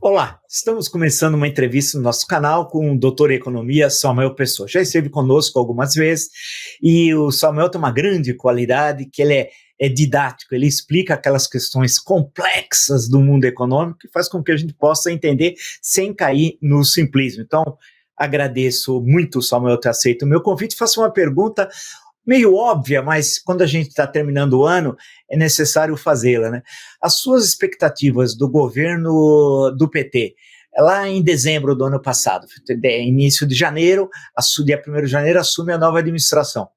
Olá, estamos começando uma entrevista no nosso canal com o doutor em economia Samuel Pessoa. Já esteve conosco algumas vezes e o Samuel tem uma grande qualidade que ele é didático, ele explica aquelas questões complexas do mundo econômico e faz com que a gente possa entender sem cair no simplismo. Então, agradeço muito, Samuel, ter aceito o meu convite. Faço uma pergunta meio óbvia, mas quando a gente está terminando o ano, é necessário fazê-la, né? As suas expectativas do governo do PT, lá em dezembro do ano passado, início de janeiro, dia 1º de janeiro, assume a nova administração.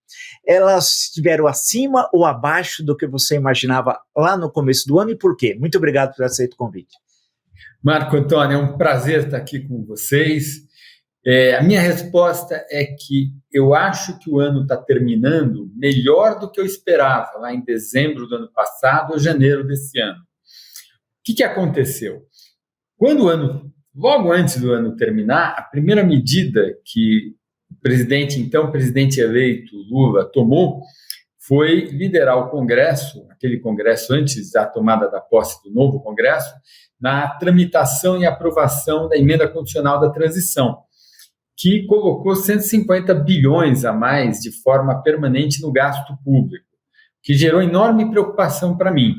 Elas estiveram acima ou abaixo do que você imaginava lá no começo do ano e por quê? Muito obrigado por ter aceito o convite. Marco Antônio, é um prazer estar aqui com vocês. A minha resposta é que eu acho que o ano está terminando melhor do que eu esperava, lá em dezembro do ano passado ou janeiro desse ano. O que aconteceu? Logo antes do ano terminar, a primeira medida que o presidente eleito Lula tomou foi liderar o Congresso, aquele Congresso antes da tomada da posse do novo Congresso, na tramitação e aprovação da emenda constitucional da transição, que colocou 150 bilhões a mais de forma permanente no gasto público, que gerou enorme preocupação para mim.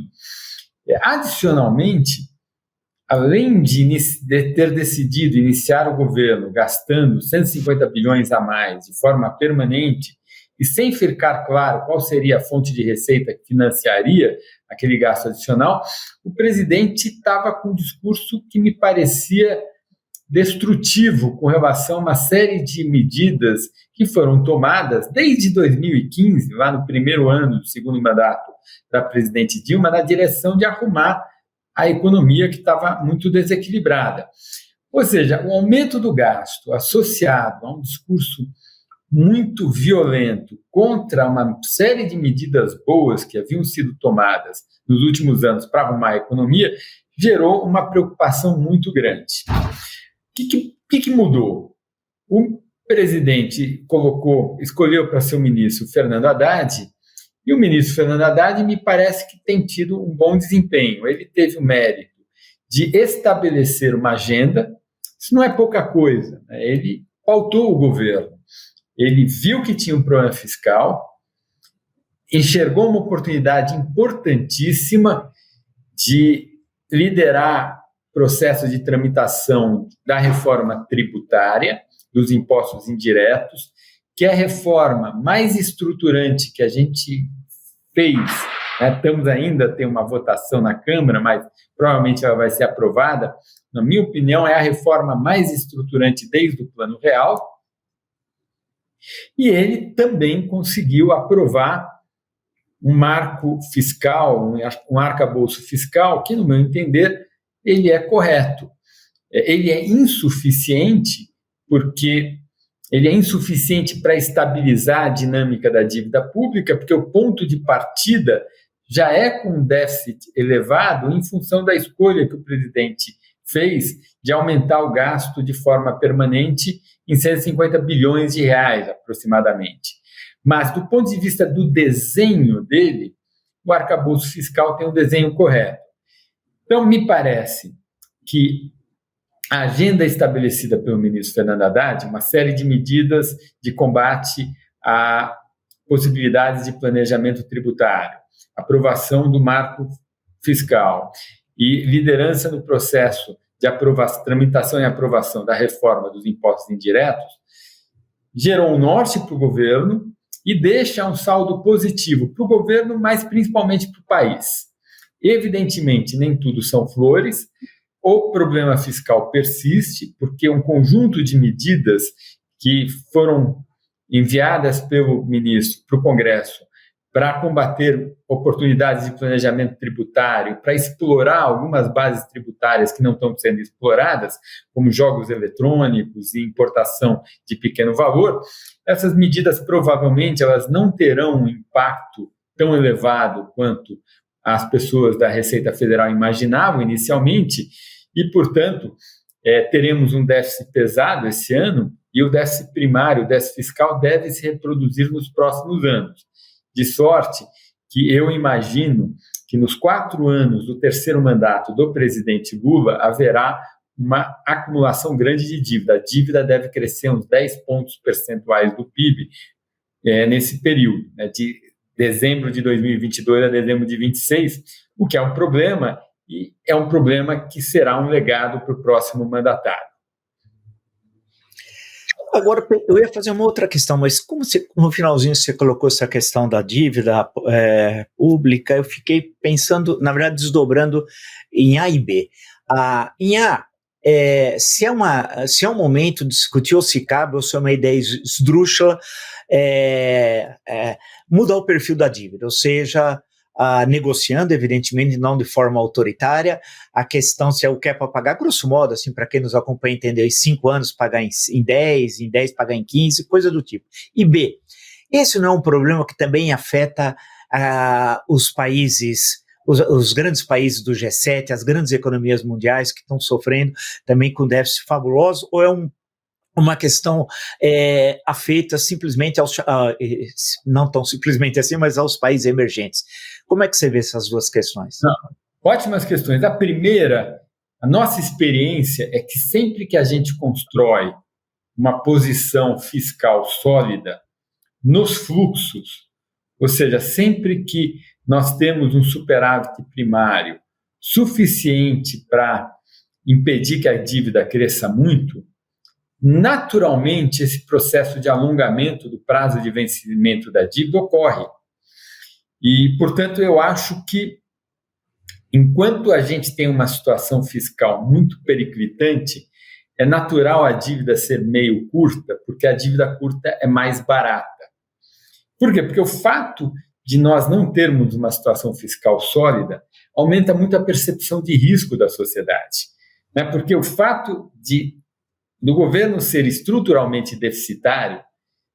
Adicionalmente, além de ter decidido iniciar o governo gastando 150 bilhões a mais de forma permanente e sem ficar claro qual seria a fonte de receita que financiaria aquele gasto adicional, o presidente estava com um discurso que me parecia destrutivo com relação a uma série de medidas que foram tomadas desde 2015, lá no primeiro ano do segundo mandato da presidente Dilma, na direção de arrumar a economia que estava muito desequilibrada. Ou seja, o aumento do gasto associado a um discurso muito violento contra uma série de medidas boas que haviam sido tomadas nos últimos anos para arrumar a economia gerou uma preocupação muito grande. O que mudou? O presidente escolheu para ser o ministro Fernando Haddad, e o ministro Fernando Haddad me parece que tem tido um bom desempenho. Ele teve o mérito de estabelecer uma agenda, isso não é pouca coisa, né? Ele pautou o governo, ele viu que tinha um problema fiscal, enxergou uma oportunidade importantíssima de liderar processo de tramitação da reforma tributária, dos impostos indiretos, que é a reforma mais estruturante que a gente fez. Estamos ainda a ter uma votação na Câmara, mas provavelmente ela vai ser aprovada. Na minha opinião, é a reforma mais estruturante desde o Plano Real. E ele também conseguiu aprovar um marco fiscal, um arcabouço fiscal, que, no meu entender, ele é correto. Ele é insuficiente porque ele é insuficiente para estabilizar a dinâmica da dívida pública, porque o ponto de partida já é com um déficit elevado em função da escolha que o presidente fez de aumentar o gasto de forma permanente em 150 bilhões de reais, aproximadamente. Mas, do ponto de vista do desenho dele, o arcabouço fiscal tem um desenho correto. Então, me parece que a agenda estabelecida pelo ministro Fernando Haddad, uma série de medidas de combate a possibilidades de planejamento tributário, aprovação do marco fiscal e liderança no processo de tramitação e aprovação da reforma dos impostos indiretos, gerou um norte para o governo e deixa um saldo positivo para o governo, mas principalmente para o país. Evidentemente, nem tudo são flores. O problema fiscal persiste, porque um conjunto de medidas que foram enviadas pelo ministro para o Congresso para combater oportunidades de planejamento tributário, para explorar algumas bases tributárias que não estão sendo exploradas, como jogos eletrônicos e importação de pequeno valor, essas medidas provavelmente elas não terão um impacto tão elevado quanto as pessoas da Receita Federal imaginavam inicialmente, e, portanto, teremos um déficit pesado esse ano, e o déficit primário, o déficit fiscal, deve se reproduzir nos próximos anos. De sorte que eu imagino que nos 4 anos do terceiro mandato do presidente Lula haverá uma acumulação grande de dívida. A dívida deve crescer uns 10 pontos percentuais do PIB nesse período, né, de dezembro de 2022 a dezembro de 2026, o que é um problema, e é um problema que será um legado para o próximo mandatário. Agora, eu ia fazer uma outra questão, mas como no finalzinho você colocou essa questão da dívida pública, eu fiquei pensando, na verdade, desdobrando em A e B. Em A, se é um momento de discutir ou se cabe, ou se é uma ideia esdrúxula, mudar o perfil da dívida, ou seja, negociando, evidentemente, não de forma autoritária, a questão se é o que é para pagar, grosso modo, assim, para quem nos acompanha entender, em 5 anos pagar em 10, em 10 pagar em 15, coisa do tipo. E B, esse não é um problema que também afeta os países, os grandes países do G7, as grandes economias mundiais que estão sofrendo também com déficit fabuloso, ou é uma questão afeita simplesmente não tão simplesmente assim, mas aos países emergentes? Como é que você vê essas duas questões? Ótimas questões. A primeira, a nossa experiência é que sempre que a gente constrói uma posição fiscal sólida nos fluxos, ou seja, sempre que nós temos um superávit primário suficiente para impedir que a dívida cresça muito, naturalmente esse processo de alongamento do prazo de vencimento da dívida ocorre. E, portanto, eu acho que enquanto a gente tem uma situação fiscal muito periclitante, é natural a dívida ser meio curta, porque a dívida curta é mais barata. Por quê? Porque o fato de nós não termos uma situação fiscal sólida aumenta muito a percepção de risco da sociedade, né? Porque o fato do governo ser estruturalmente deficitário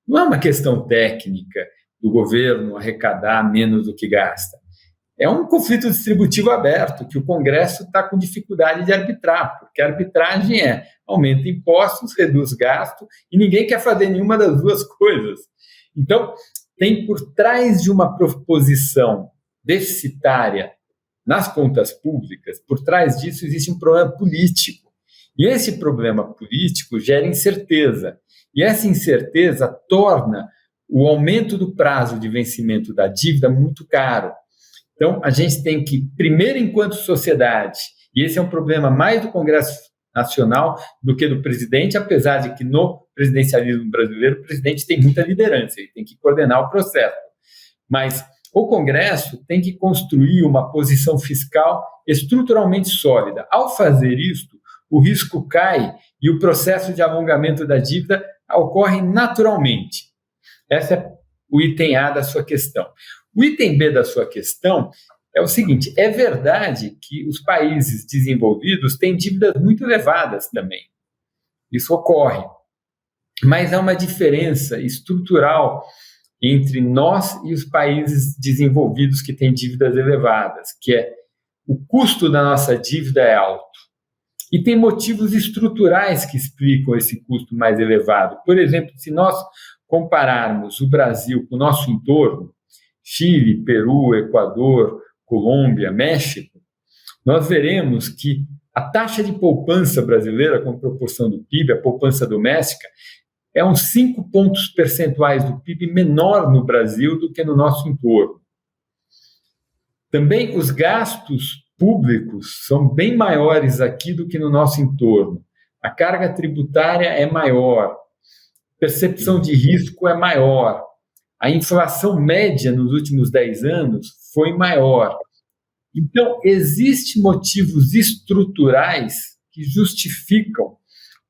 não é uma questão técnica do governo arrecadar menos do que gasta. É um conflito distributivo aberto que o Congresso está com dificuldade de arbitrar, porque a arbitragem aumenta impostos, reduz gasto, e ninguém quer fazer nenhuma das duas coisas. Então, tem por trás de uma proposição deficitária nas contas públicas, por trás disso existe um problema político. E esse problema político gera incerteza. E essa incerteza torna o aumento do prazo de vencimento da dívida muito caro. Então, a gente tem que, primeiro, enquanto sociedade, e esse é um problema mais do Congresso Nacional do que do presidente, apesar de que no presidencialismo brasileiro o presidente tem muita liderança, ele tem que coordenar o processo. Mas o Congresso tem que construir uma posição fiscal estruturalmente sólida. Ao fazer isto, o risco cai e o processo de alongamento da dívida ocorre naturalmente. Esse é o item A da sua questão. O item B da sua questão é o seguinte: é verdade que os países desenvolvidos têm dívidas muito elevadas também. Isso ocorre. Mas há uma diferença estrutural entre nós e os países desenvolvidos que têm dívidas elevadas, que é o custo da nossa dívida é alto. E tem motivos estruturais que explicam esse custo mais elevado. Por exemplo, se nós compararmos o Brasil com o nosso entorno, Chile, Peru, Equador, Colômbia, México, nós veremos que a taxa de poupança brasileira, com proporção do PIB, a poupança doméstica, é uns 5 pontos percentuais do PIB menor no Brasil do que no nosso entorno. Também os gastos públicos são bem maiores aqui do que no nosso entorno. A carga tributária é maior, percepção de risco é maior, a inflação média nos últimos 10 anos foi maior. Então, existem motivos estruturais que justificam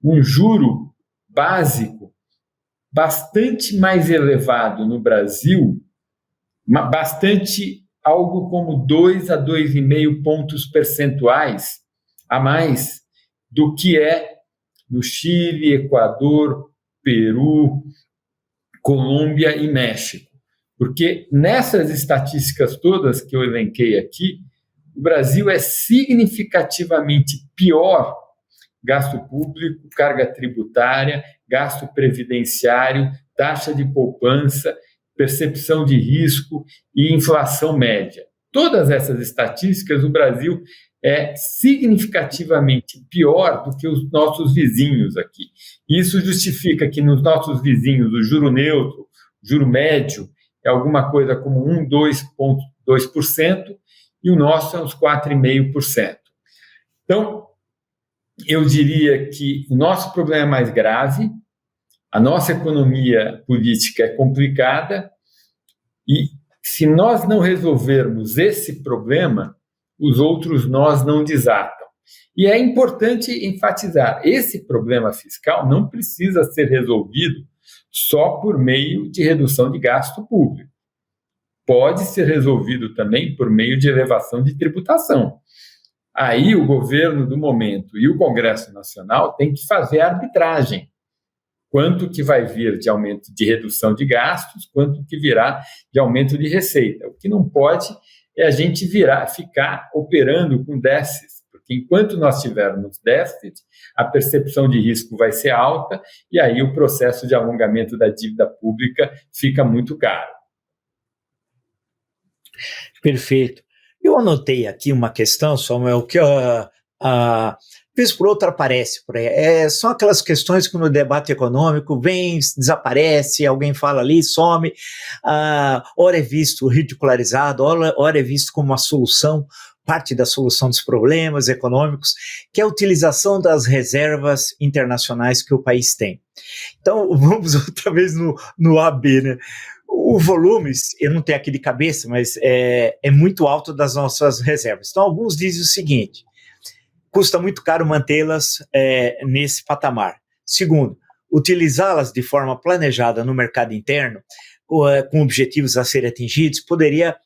um juro básico bastante mais elevado no Brasil, bastante algo como 2 a 2,5 pontos percentuais a mais do que é no Chile, Equador, Peru, Colômbia e México. Porque nessas estatísticas todas que eu elenquei aqui, o Brasil é significativamente pior gasto público, carga tributária, gasto previdenciário, taxa de poupança, percepção de risco e inflação média. Todas essas estatísticas, o Brasil é significativamente pior do que os nossos vizinhos aqui. Isso justifica que nos nossos vizinhos o juro neutro, o juro médio, é alguma coisa como 2,2%, e o nosso é uns 4,5%. Então, eu diria que o nosso problema é mais grave, a nossa economia política é complicada, e se nós não resolvermos esse problema, os outros nós não desatam. E é importante enfatizar, esse problema fiscal não precisa ser resolvido só por meio de redução de gasto público. Pode ser resolvido também por meio de elevação de tributação. Aí o governo do momento e o Congresso Nacional têm que fazer a arbitragem. Quanto que vai vir de aumento de redução de gastos, quanto que virá de aumento de receita. O que não pode é a gente ficar operando com déficit, porque enquanto nós tivermos déficit, a percepção de risco vai ser alta e aí o processo de alongamento da dívida pública fica muito caro. Perfeito. Eu anotei aqui uma questão, Samuel, que vez por outra aparece por aí. São aquelas questões que no debate econômico vem, desaparece, alguém fala ali, some, ora é visto ridicularizado, ora é visto como uma solução, parte da solução dos problemas econômicos, que é a utilização das reservas internacionais que o país tem. Então, vamos outra vez no AB, né? O volume, eu não tenho aqui de cabeça, mas é muito alto das nossas reservas. Então, alguns dizem o seguinte: custa muito caro mantê-las nesse patamar. Segundo, utilizá-las de forma planejada no mercado interno, com objetivos a serem atingidos, poderia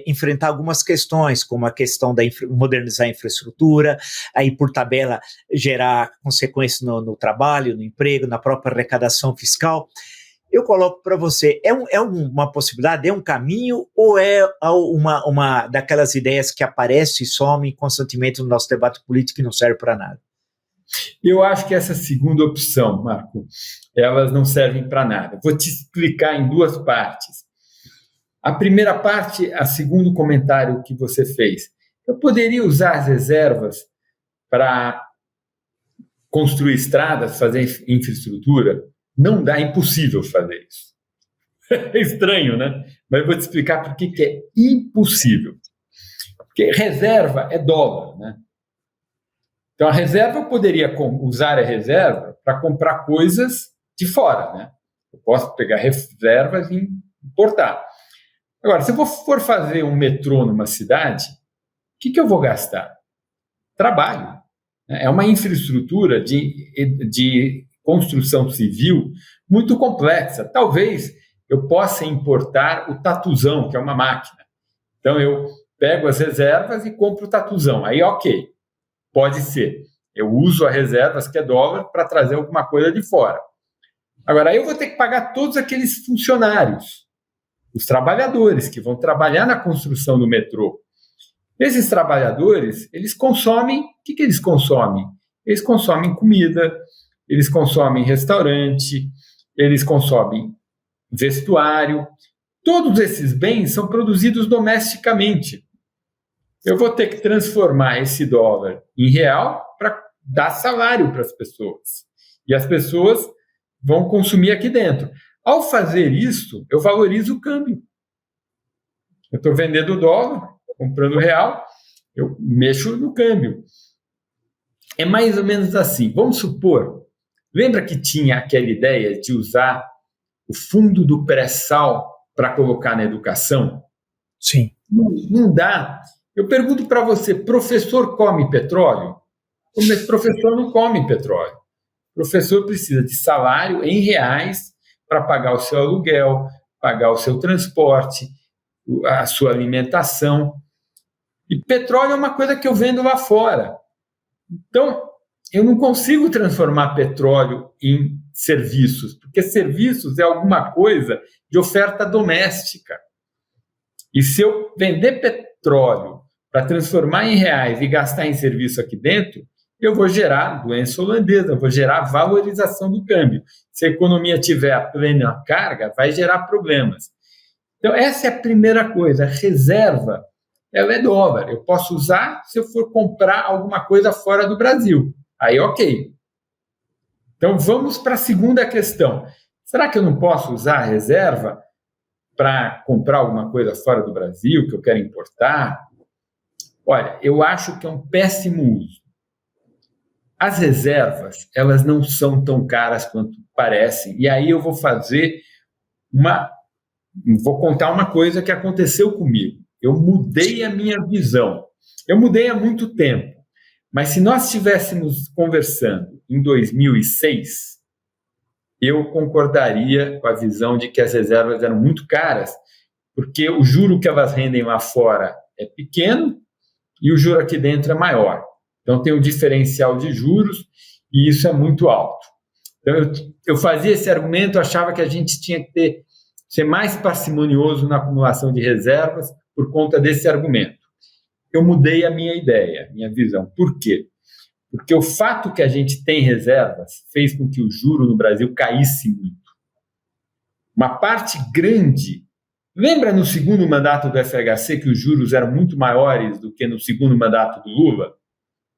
enfrentar algumas questões, como a questão da modernizar a infraestrutura, aí por tabela gerar consequências no trabalho, no emprego, na própria arrecadação fiscal. Eu coloco para você, é uma possibilidade, é um caminho, ou é uma daquelas ideias que aparecem e somem constantemente no nosso debate político e não serve para nada? Eu acho que essa segunda opção, Marco, elas não servem para nada. Vou te explicar em duas partes. A primeira parte, a segundo comentário que você fez. Eu poderia usar as reservas para construir estradas, fazer infraestrutura? Não dá, é impossível fazer isso. É estranho, né? Mas eu vou te explicar por que é impossível. Porque reserva é dólar, né? Então, a reserva, eu poderia usar a reserva para comprar coisas de fora, né? Eu posso pegar reservas e importar. Agora, se eu for fazer um metrô numa cidade, o que eu vou gastar? Trabalho. É uma infraestrutura de construção civil muito complexa. Talvez eu possa importar o tatuzão, que é uma máquina. Então, eu pego as reservas e compro o tatuzão. Aí, ok, pode ser. Eu uso as reservas, que é dólar, para trazer alguma coisa de fora. Agora, aí eu vou ter que pagar todos aqueles funcionários, os trabalhadores que vão trabalhar na construção do metrô. Esses trabalhadores, eles consomem... O que eles consomem? Eles consomem comida, eles consomem restaurante, eles consomem vestuário. Todos esses bens são produzidos domesticamente. Eu vou ter que transformar esse dólar em real para dar salário para as pessoas. E as pessoas vão consumir aqui dentro. Ao fazer isso, eu valorizo o câmbio. Eu estou vendendo dólar, comprando real, eu mexo no câmbio. É mais ou menos assim. Vamos supor, lembra que tinha aquela ideia de usar o fundo do pré-sal para colocar na educação? Sim. Não dá. Eu pergunto para você, professor come petróleo? O professor não come petróleo. O professor precisa de salário em reais para pagar o seu aluguel, pagar o seu transporte, a sua alimentação. E petróleo é uma coisa que eu vendo lá fora. Então, eu não consigo transformar petróleo em serviços, porque serviços é alguma coisa de oferta doméstica. E se eu vender petróleo para transformar em reais e gastar em serviço aqui dentro, eu vou gerar doença holandesa, eu vou gerar valorização do câmbio. Se a economia tiver a plena carga, vai gerar problemas. Então, essa é a primeira coisa. A reserva ela é dólar. Eu posso usar se eu for comprar alguma coisa fora do Brasil. Aí, ok. Então, vamos para a segunda questão. Será que eu não posso usar a reserva para comprar alguma coisa fora do Brasil que eu quero importar? Olha, eu acho que é um péssimo uso. As reservas, elas não são tão caras quanto parecem. E aí eu vou contar uma coisa que aconteceu comigo. Eu mudei a minha visão. Eu mudei há muito tempo. Mas se nós estivéssemos conversando em 2006, eu concordaria com a visão de que as reservas eram muito caras, porque o juro que elas rendem lá fora é pequeno e o juro aqui dentro é maior. Então, tem um diferencial de juros e isso é muito alto. Então, eu fazia esse argumento, achava que a gente tinha que ser mais parcimonioso na acumulação de reservas por conta desse argumento. Eu mudei a minha ideia, minha visão. Por quê? Porque o fato que a gente tem reservas fez com que o juro no Brasil caísse muito. Uma parte grande. Lembra no segundo mandato do FHC que os juros eram muito maiores do que no segundo mandato do Lula?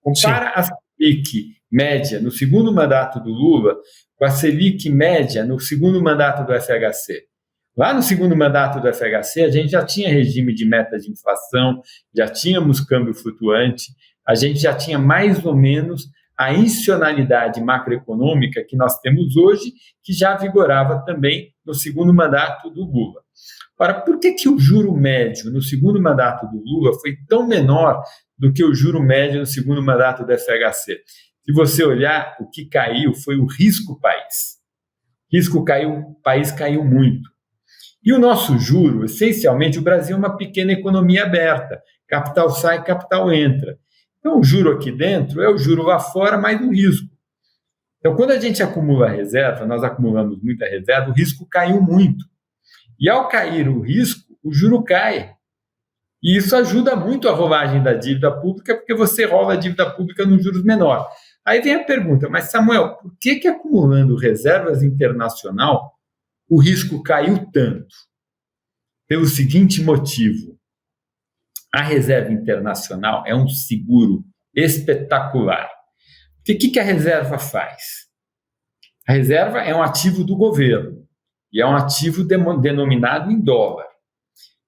Compara a Selic média no segundo mandato do Lula com a Selic média no segundo mandato do FHC. Lá no segundo mandato do FHC, a gente já tinha regime de meta de inflação, já tínhamos câmbio flutuante, a gente já tinha mais ou menos a institucionalidade macroeconômica que nós temos hoje, que já vigorava também no segundo mandato do Lula. Ora, por que o juro médio no segundo mandato do Lula foi tão menor do que o juro médio no segundo mandato do FHC? Se você olhar, o que caiu foi o risco país. Risco caiu, o país caiu muito. E o nosso juro, essencialmente, o Brasil é uma pequena economia aberta. Capital sai, capital entra. Então, o juro aqui dentro é o juro lá fora, mais o risco. Então, quando a gente acumula reserva, nós acumulamos muita reserva, o risco caiu muito. E ao cair o risco, o juro cai. E isso ajuda muito a rolagem da dívida pública, porque você rola a dívida pública nos juros menores. Aí vem a pergunta, mas Samuel, por que acumulando reservas internacional o risco caiu tanto? Pelo seguinte motivo: a reserva internacional é um seguro espetacular. Porque o que a reserva faz? A reserva é um ativo do governo e é um ativo denominado em dólar.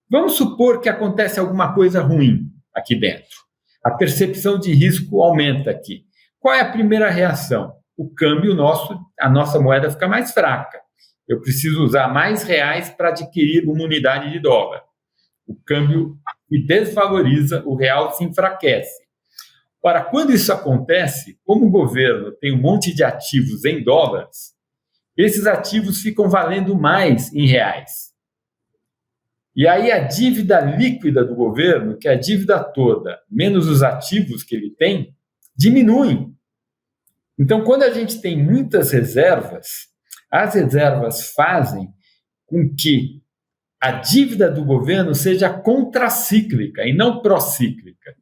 Vamos supor que acontece alguma coisa ruim aqui dentro. A percepção de risco aumenta aqui. Qual é a primeira reação? O câmbio nosso, a nossa moeda fica mais fraca. Eu preciso usar mais reais para adquirir uma unidade de dólar. O câmbio se desvaloriza, o real se enfraquece. Ora, quando isso acontece, como o governo tem um monte de ativos em dólares, esses ativos ficam valendo mais em reais. E aí a dívida líquida do governo, que é a dívida toda, menos os ativos que ele tem, diminui. Então, quando a gente tem muitas reservas, as reservas fazem com que a dívida do governo seja contracíclica e não procíclica.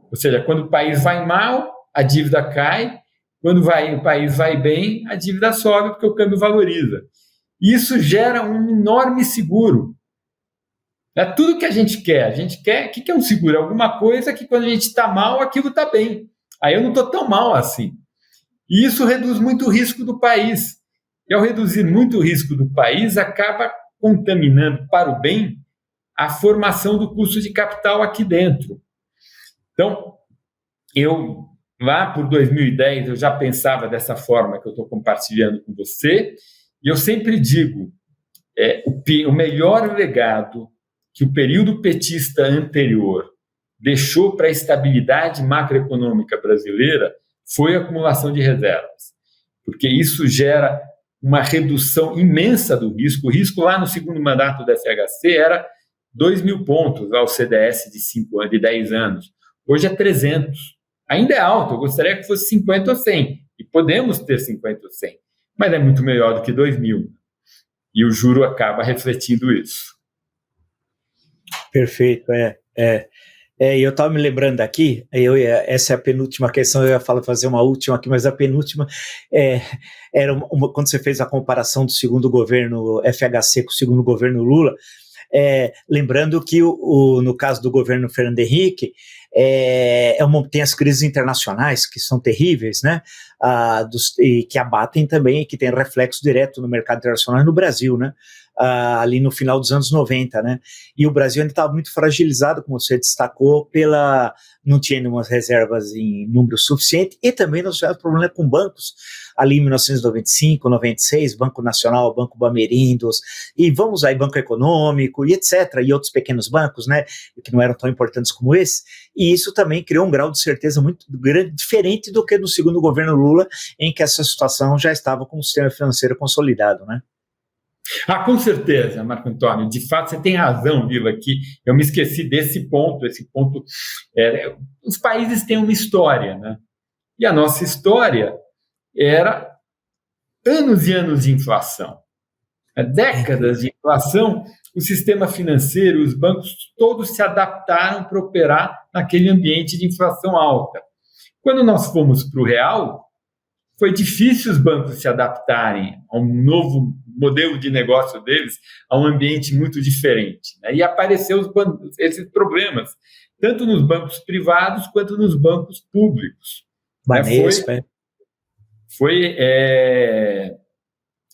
Ou seja, quando o país vai mal, a dívida cai, quando o país vai bem, a dívida sobe porque o câmbio valoriza. E isso gera um enorme seguro. É tudo que a gente quer. O que é um seguro? Alguma coisa que quando a gente está mal, aquilo está bem. Aí eu não estou tão mal assim. E isso reduz muito o risco do país. E ao reduzir muito o risco do país, acaba contaminando para o bem a formação do custo de capital aqui dentro. Então, lá por 2010, eu já pensava dessa forma que eu estou compartilhando com você, e eu sempre digo, o melhor legado que o período petista anterior deixou para a estabilidade macroeconômica brasileira foi a acumulação de reservas, porque isso gera uma redução imensa do risco. O risco lá no segundo mandato da FHC era 2.000 pontos ao CDS de 10 anos. Hoje é 300. Ainda é alto, eu gostaria que fosse 50 ou 100. E podemos ter 50 ou 100. Mas é muito melhor do que 2.000. E o juro acaba refletindo isso. Perfeito, eu estava me lembrando aqui, essa é a penúltima questão, eu ia fazer uma última aqui, mas a penúltima era quando você fez a comparação do segundo governo FHC com o segundo governo Lula, Lembrando que no caso do governo Fernando Henrique, tem as crises internacionais que são terríveis, né? E que abatem também, que tem reflexo direto no mercado internacional e no Brasil, né? Ali no final dos anos 90, né? E o Brasil ainda estava muito fragilizado, como você destacou, não tinha nenhuma reservas em número suficiente, e também nós tivemos problema com bancos, ali em 1995, 96, Banco Nacional, Banco Bamerindos, e vamos aí, Banco Econômico, e etc., e outros pequenos bancos, né, que não eram tão importantes como esse, e isso também criou um grau de certeza muito grande, diferente do que no segundo governo Lula, em que essa situação já estava com o sistema financeiro consolidado, né? Com certeza, Marco Antônio. De fato, você tem razão, Vila, que eu me esqueci desse ponto. Os países têm uma história, né? E a nossa história era anos e anos de inflação. Décadas de inflação, o sistema financeiro, os bancos, todos se adaptaram para operar naquele ambiente de inflação alta. Quando nós fomos para o real, foi difícil os bancos se adaptarem a um novo modelo de negócio deles, a um ambiente muito diferente, né? E apareceram esses problemas, tanto nos bancos privados quanto nos bancos públicos. Foi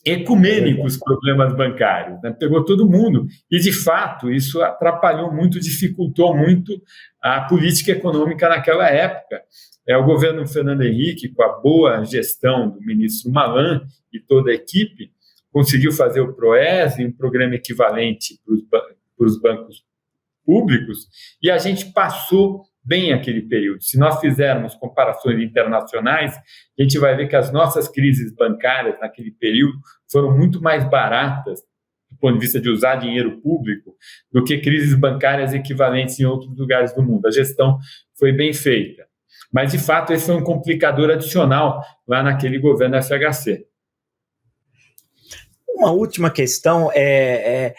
ecumênico os problemas bancários, né? Pegou todo mundo e, de fato, isso atrapalhou muito, dificultou muito a política econômica naquela época. O governo Fernando Henrique, com a boa gestão do ministro Malan e toda a equipe, conseguiu fazer o PROES, um programa equivalente para os bancos públicos, e a gente passou bem aquele período. Se nós fizermos comparações internacionais, a gente vai ver que as nossas crises bancárias naquele período foram muito mais baratas, do ponto de vista de usar dinheiro público, do que crises bancárias equivalentes em outros lugares do mundo. A gestão foi bem feita. Mas, de fato, esse foi um complicador adicional lá naquele governo FHC. Uma última questão é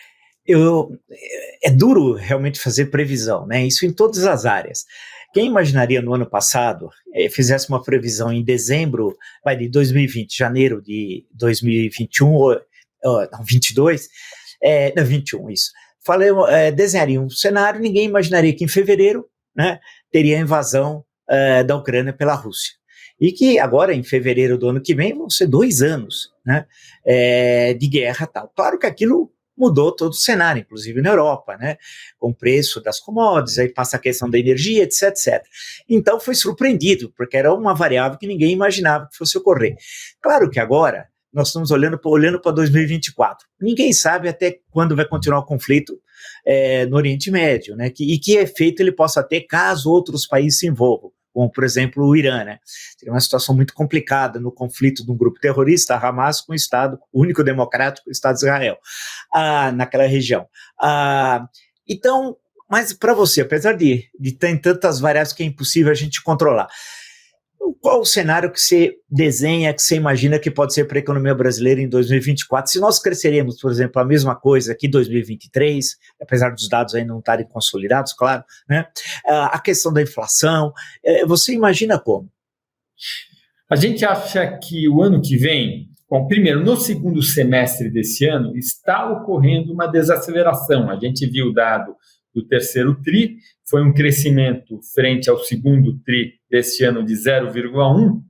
duro realmente fazer previsão, né? Isso em todas as áreas. Quem imaginaria no ano passado, fizesse uma previsão em dezembro de 2020, janeiro de 2021, não, 22, não, 21, isso. Desenharia um cenário, ninguém imaginaria que em fevereiro, né, teria a invasão da Ucrânia pela Rússia. E que agora, em fevereiro do ano que vem, vão ser 2 anos, né, de guerra e tal. Claro que aquilo mudou todo o cenário, inclusive na Europa, né, com o preço das commodities, aí passa a questão da energia, etc, etc. Então foi surpreendido, porque era uma variável que ninguém imaginava que fosse ocorrer. Claro que agora nós estamos olhando para 2024. Ninguém sabe até quando vai continuar o conflito no Oriente Médio, né, e que efeito ele possa ter caso outros países se envolvam, como, por exemplo, o Irã, né? Seria uma situação muito complicada no conflito de um grupo terrorista, a Hamas, com o Estado único democrático, o Estado de Israel, naquela região. Então, mas para você, apesar de ter tantas variáveis que é impossível a gente controlar, qual o cenário que você desenha, que você imagina que pode ser para a economia brasileira em 2024? Se nós cresceremos, por exemplo, a mesma coisa que em 2023, apesar dos dados ainda não estarem consolidados, claro, né? A questão da inflação, você imagina como? A gente acha que o ano que vem, bom, primeiro, no segundo semestre desse ano, está ocorrendo uma desaceleração. A gente viu o dado do terceiro TRI, foi um crescimento frente ao segundo TRI deste ano de 0,1,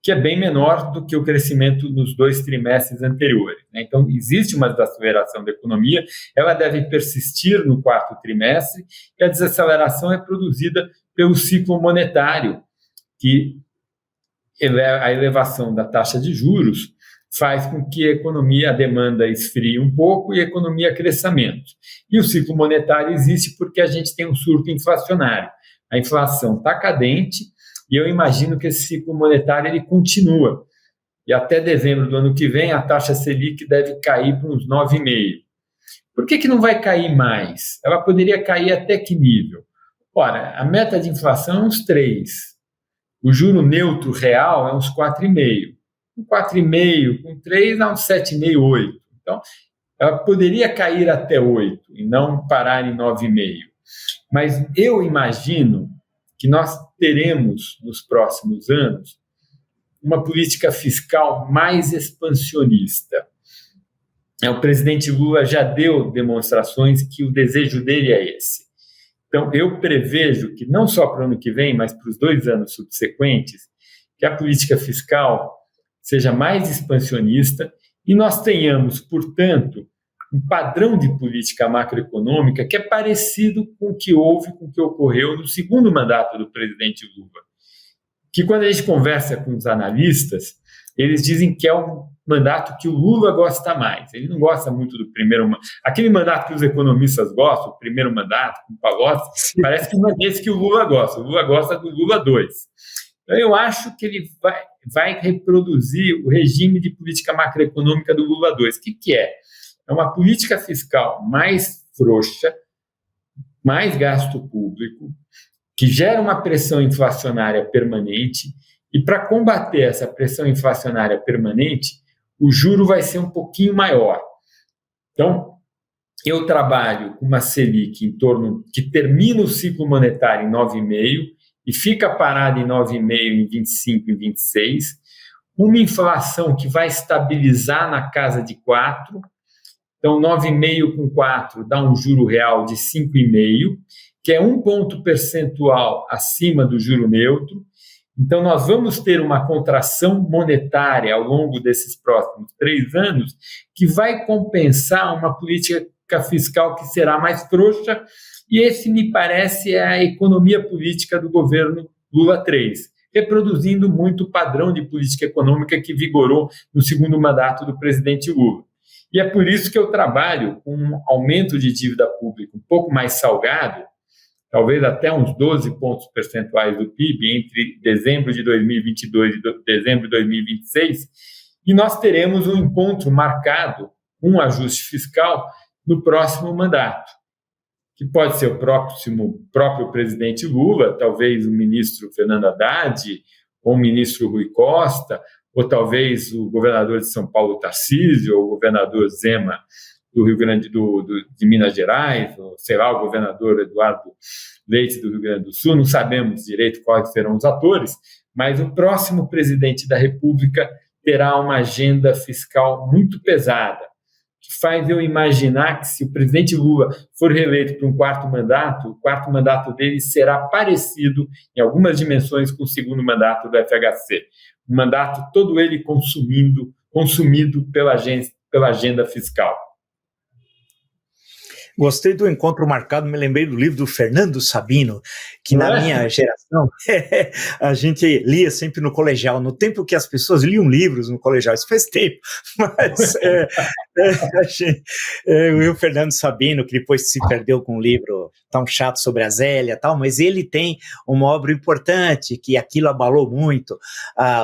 que é bem menor do que o crescimento nos 2 trimestres anteriores, né? Então, existe uma desaceleração da economia, ela deve persistir no 4º trimestre, e a desaceleração é produzida pelo ciclo monetário, que a elevação da taxa de juros faz com que a demanda esfrie um pouco e a economia cresça menos. E o ciclo monetário existe porque a gente tem um surto inflacionário. A inflação está cadente e eu imagino que esse ciclo monetário ele continua. E até dezembro do ano que vem, a taxa Selic deve cair para uns 9,5%. Por que não vai cair mais? Ela poderia cair até que nível? Ora, a meta de inflação é uns 3%. O juro neutro real é uns 4,5%. Com 4,5%, com 3%, dá uns 7,5%, 8%. Então, ela poderia cair até 8% e não parar em 9,5%. Mas eu imagino que nós teremos, nos próximos anos, uma política fiscal mais expansionista. O presidente Lula já deu demonstrações que o desejo dele é esse. Então, eu prevejo que não só para o ano que vem, mas para os 2 anos subsequentes, que a política fiscal seja mais expansionista e nós tenhamos, portanto, um padrão de política macroeconômica que é parecido com o que ocorreu no segundo mandato do presidente Lula. Que quando a gente conversa com os analistas, eles dizem que é um mandato que o Lula gosta mais. Ele não gosta muito do primeiro mandato. Aquele mandato que os economistas gostam, o primeiro mandato, com o Palocci, parece que não é esse que o Lula gosta. O Lula gosta do Lula 2. Então, eu acho que ele vai reproduzir o regime de política macroeconômica do Lula 2. O que é? É uma política fiscal mais frouxa, mais gasto público, que gera uma pressão inflacionária permanente, e para combater essa pressão inflacionária permanente, o juro vai ser um pouquinho maior. Então, eu trabalho com uma Selic em torno que termina o ciclo monetário em 9,5% e fica parada em 9,5% em 25 e 26, uma inflação que vai estabilizar na casa de 4%, então 9,5% com 4% dá um juro real de 5,5%, que é 1 ponto percentual acima do juro neutro. Então, nós vamos ter uma contração monetária ao longo desses próximos 3 anos que vai compensar uma política fiscal que será mais frouxa, e esse, me parece, é a economia política do governo Lula 3, reproduzindo muito o padrão de política econômica que vigorou no segundo mandato do presidente Lula. E é por isso que eu trabalho com um aumento de dívida pública um pouco mais salgado, talvez até uns 12 pontos percentuais do PIB entre dezembro de 2022 e dezembro de 2026, e nós teremos um encontro marcado, um ajuste fiscal, no próximo mandato, que pode ser o próprio presidente Lula, talvez o ministro Fernando Haddad, ou o ministro Rui Costa, ou talvez o governador de São Paulo, Tarcísio, ou o governador Zema, do Rio Grande de Minas Gerais, ou, sei lá, o governador Eduardo Leite do Rio Grande do Sul, não sabemos direito quais serão os atores, mas o próximo presidente da República terá uma agenda fiscal muito pesada, que faz eu imaginar que se o presidente Lula for reeleito para um 4º mandato, o 4º mandato dele será parecido em algumas dimensões com o segundo mandato do FHC. Um mandato todo ele consumido pela agenda fiscal. Gostei do encontro marcado, me lembrei do livro do Fernando Sabino, que na minha geração a gente lia sempre no colegial, no tempo que as pessoas liam livros no colegial, isso faz tempo, mas o Fernando Sabino, que depois se perdeu com um livro tão chato sobre a Zélia e tal, mas ele tem uma obra importante, que aquilo abalou muito,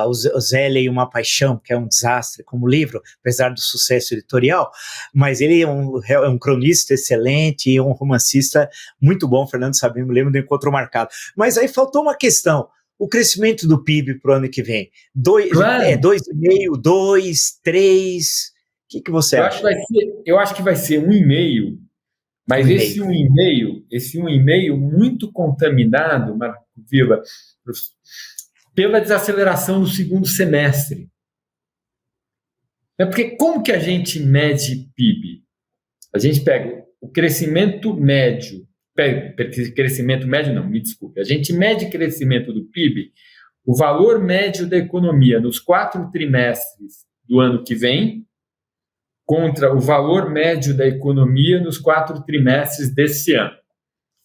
o Zélia e uma Paixão, que é um desastre como livro, apesar do sucesso editorial, mas ele é um cronista excelente e um romancista muito bom, Fernando Sabino, me lembro do encontro marcado. Mas aí faltou uma questão, o crescimento do PIB para o ano que vem, 2,5%, 2%, 3%, o que você acha? Eu acho que vai ser 1,5%, mas esse 1,5% muito contaminado, Marco Villa, pela desaceleração do segundo semestre. Porque como que a gente mede PIB? A gente pega o crescimento médio, a gente mede crescimento do PIB, o valor médio da economia nos 4 trimestres do ano que vem, contra o valor médio da economia nos 4 trimestres desse ano.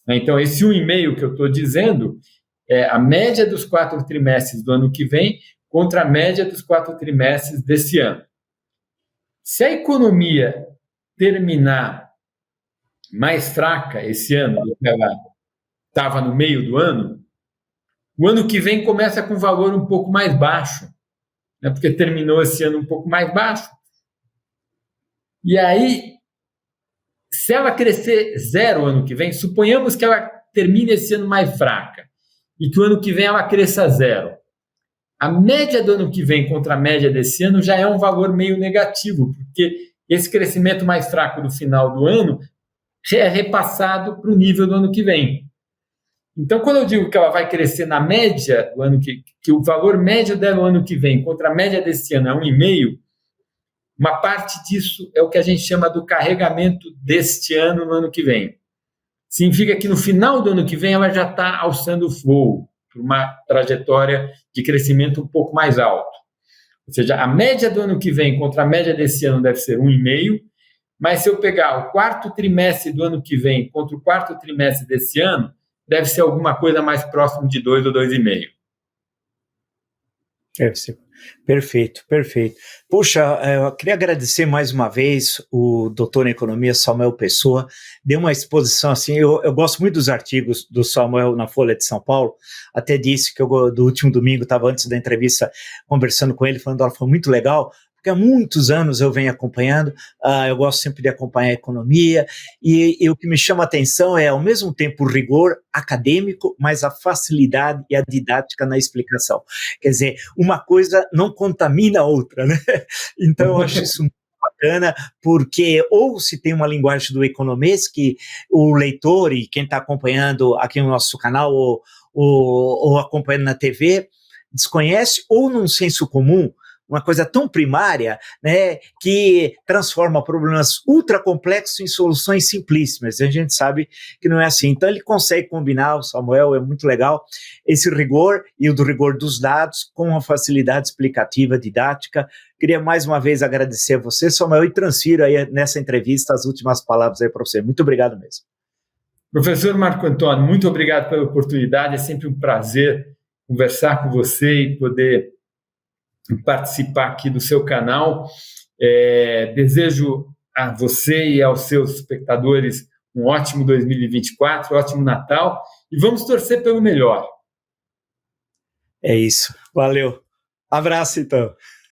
Então, esse 1,5% que eu estou dizendo é a média dos 4 trimestres do ano que vem contra a média dos 4 trimestres desse ano. Se a economia terminar mais fraca esse ano do que ela estava no meio do ano, o ano que vem começa com um valor um pouco mais baixo, né, porque terminou esse ano um pouco mais baixo. E aí, se ela crescer 0 ano que vem, suponhamos que ela termine esse ano mais fraca e que o ano que vem ela cresça 0. A média do ano que vem contra a média desse ano já é um valor meio negativo, porque esse crescimento mais fraco do final do ano é repassado para o nível do ano que vem. Então, quando eu digo que ela vai crescer na média do ano que o valor médio dela no ano que vem contra a média desse ano é 1,5%, Uma parte disso é o que a gente chama do carregamento deste ano no ano que vem. Significa que no final do ano que vem ela já está alçando o voo por uma trajetória de crescimento um pouco mais alto. Ou seja, a média do ano que vem contra a média desse ano deve ser 1,5, mas se eu pegar o quarto trimestre do ano que vem contra o quarto trimestre desse ano, deve ser alguma coisa mais próximo de 2 ou 2,5. Deve ser. Perfeito, perfeito. Puxa, eu queria agradecer mais uma vez o doutor em economia Samuel Pessoa, deu uma exposição assim, eu gosto muito dos artigos do Samuel na Folha de São Paulo, até disse que eu, do último domingo, estava antes da entrevista conversando com ele, falando que foi muito legal, porque há muitos anos eu venho acompanhando, eu gosto sempre de acompanhar a economia, e o que me chama a atenção é, ao mesmo tempo, o rigor acadêmico, mas a facilidade e a didática na explicação. Quer dizer, uma coisa não contamina a outra, né? Então, eu acho isso muito bacana, porque ou se tem uma linguagem do economês que o leitor e quem está acompanhando aqui no nosso canal ou acompanhando na TV desconhece, ou num senso comum, uma coisa tão primária, né, que transforma problemas ultra complexos em soluções simplíssimas. A gente sabe que não é assim. Então ele consegue combinar, o Samuel é muito legal, esse rigor e o do rigor dos dados com a facilidade explicativa, didática. Queria mais uma vez agradecer a você, Samuel, e transfiro aí nessa entrevista as últimas palavras aí para você. Muito obrigado mesmo. Professor Marco Antônio, muito obrigado pela oportunidade. É sempre um prazer conversar com você e poder participar aqui do seu canal. Desejo a você e aos seus espectadores um ótimo 2024, ótimo Natal, e vamos torcer pelo melhor. É isso. Valeu. Abraço, então.